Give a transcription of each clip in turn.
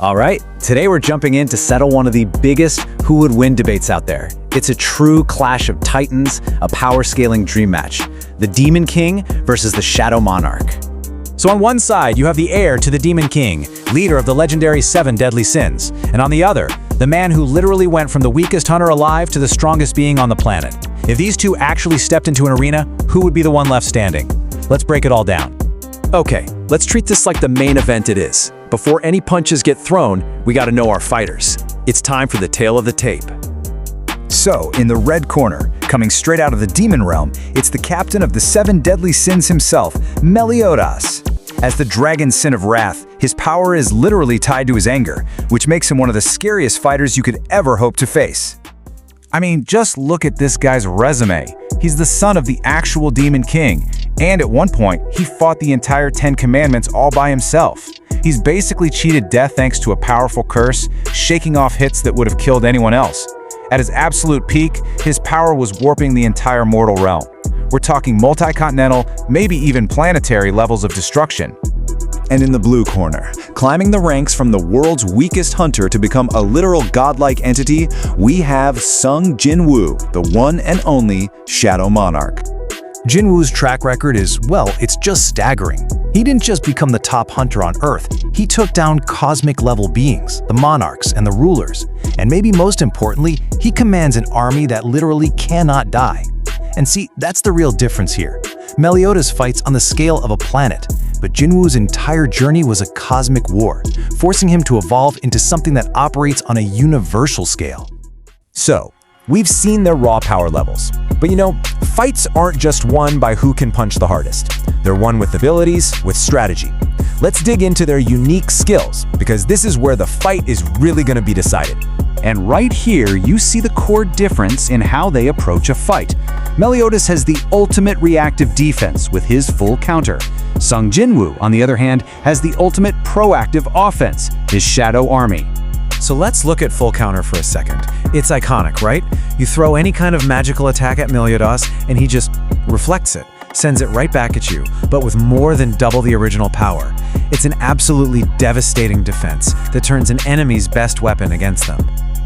Alright, today we're jumping in to settle one of the biggest who would win debates out there. It's a true clash of titans, a power-scaling dream match. The Demon King versus the Shadow Monarch. So on one side, you have the heir to the Demon King, leader of the legendary 7 deadly sins. And on the other, the man who literally went from the weakest hunter alive to the strongest being on the planet. If these two actually stepped into an arena, who would be the one left standing? Let's break it all down. Okay, let's treat this like the main event it is. Before any punches get thrown, we gotta know our fighters. It's time for the tale of the tape. So, in the red corner, coming straight out of the demon realm, it's the captain of the 7 deadly sins himself, Meliodas. As the dragon sin of wrath, his power is literally tied to his anger, which makes him one of the scariest fighters you could ever hope to face. I mean, just look at this guy's resume. He's the son of the actual Demon King, and at one point, he fought the entire 10 Commandments all by himself. He's basically cheated death thanks to a powerful curse, shaking off hits that would have killed anyone else. At his absolute peak, his power was warping the entire mortal realm. We're talking multi-continental, maybe even planetary levels of destruction. And in the blue corner, climbing the ranks from the world's weakest hunter to become a literal godlike entity, we have Sung Jin-woo, the one and only Shadow Monarch. Jin-woo's track record is, well, it's just staggering. He didn't just become the top hunter on Earth, he took down cosmic-level beings, the monarchs and the rulers. And maybe most importantly, he commands an army that literally cannot die. And see, that's the real difference here. Meliodas fights on the scale of a planet, but Jin-woo's entire journey was a cosmic war, forcing him to evolve into something that operates on a universal scale. So, we've seen their raw power levels. But you know, fights aren't just won by who can punch the hardest. They're won with abilities, with strategy. Let's dig into their unique skills, because this is where the fight is really going to be decided. And right here, you see the core difference in how they approach a fight. Meliodas has the ultimate reactive defense with his full counter. Sung Jin-woo, on the other hand, has the ultimate proactive offense, his shadow army. So let's look at full counter for a second. It's iconic, right? You throw any kind of magical attack at Meliodas, and he just reflects it, sends it right back at you, but with more than double the original power. It's an absolutely devastating defense that turns an enemy's best weapon against them.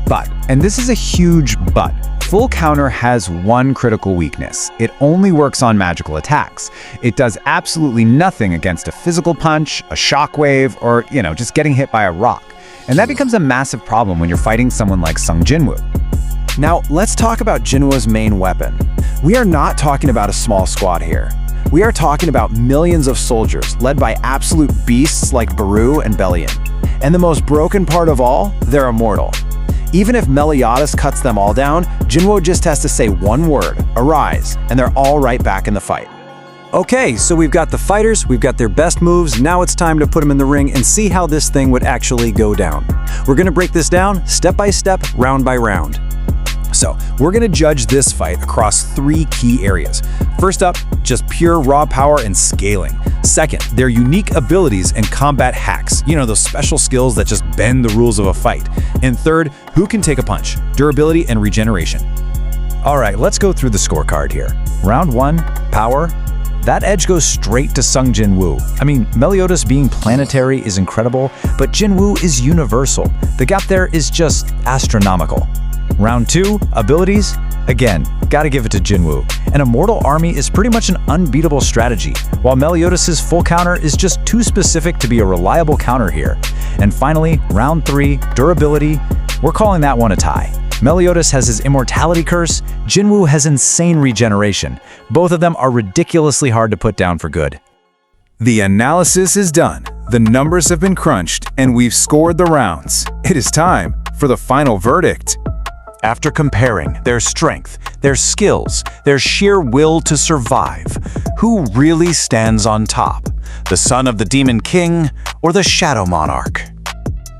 But, and this is a huge but, full counter has one critical weakness. It only works on magical attacks. It does absolutely nothing against a physical punch, a shockwave, or, just getting hit by a rock. And that becomes a massive problem when you're fighting someone like Sung Jin-woo. Now, let's talk about Jin-woo's main weapon. We are not talking about a small squad here. We are talking about millions of soldiers led by absolute beasts like Baru and Belian. And the most broken part of all, they're immortal. Even if Meliodas cuts them all down, Jin-woo just has to say one word, arise, and they're all right back in the fight. Okay, so we've got the fighters, we've got their best moves, now it's time to put them in the ring and see how this thing would actually go down. We're gonna break this down step by step, round by round. So, we're gonna judge this fight across 3 key areas. First up, just pure raw power and scaling. Second, their unique abilities and combat hacks. Those special skills that just bend the rules of a fight. And third, who can take a punch, durability and regeneration. All right, let's go through the scorecard here. Round 1, power. That edge goes straight to Sung Jin-woo. I mean, Meliodas being planetary is incredible, but Jin-woo is universal. The gap there is just astronomical. Round 2, abilities. Again, gotta give it to Jin-woo. An immortal army is pretty much an unbeatable strategy, while Meliodas' full counter is just too specific to be a reliable counter here. And finally, round 3, durability. We're calling that one a tie. Meliodas has his immortality curse, Jin-woo has insane regeneration. Both of them are ridiculously hard to put down for good. The analysis is done, the numbers have been crunched, and we've scored the rounds. It is time for the final verdict. After comparing their strength, their skills, their sheer will to survive, who really stands on top? The son of the Demon King or the Shadow Monarch?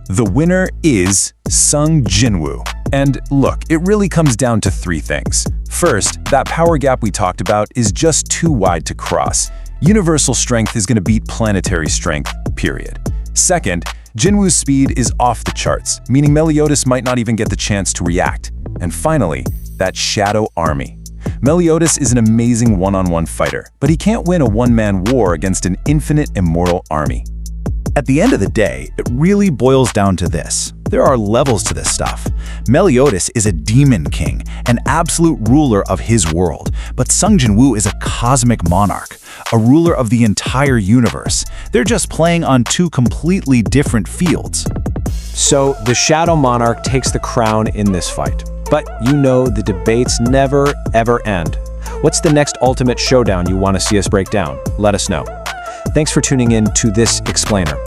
The winner is Sung Jin-woo. And look, it really comes down to 3 things. First, that power gap we talked about is just too wide to cross. Universal strength is going to beat planetary strength, period. Second, Jin-woo's speed is off the charts, meaning Meliodas might not even get the chance to react. And finally, that shadow army. Meliodas is an amazing one-on-one fighter, but he can't win a one-man war against an infinite immortal army. At the end of the day, it really boils down to this. There are levels to this stuff. Meliodas is a demon king, an absolute ruler of his world, but Sung Jin-woo is a cosmic monarch, a ruler of the entire universe. They're just playing on two completely different fields. So the Shadow Monarch takes the crown in this fight. But you know the debates never, ever end. What's the next ultimate showdown you want to see us break down? Let us know. Thanks for tuning in to this explainer.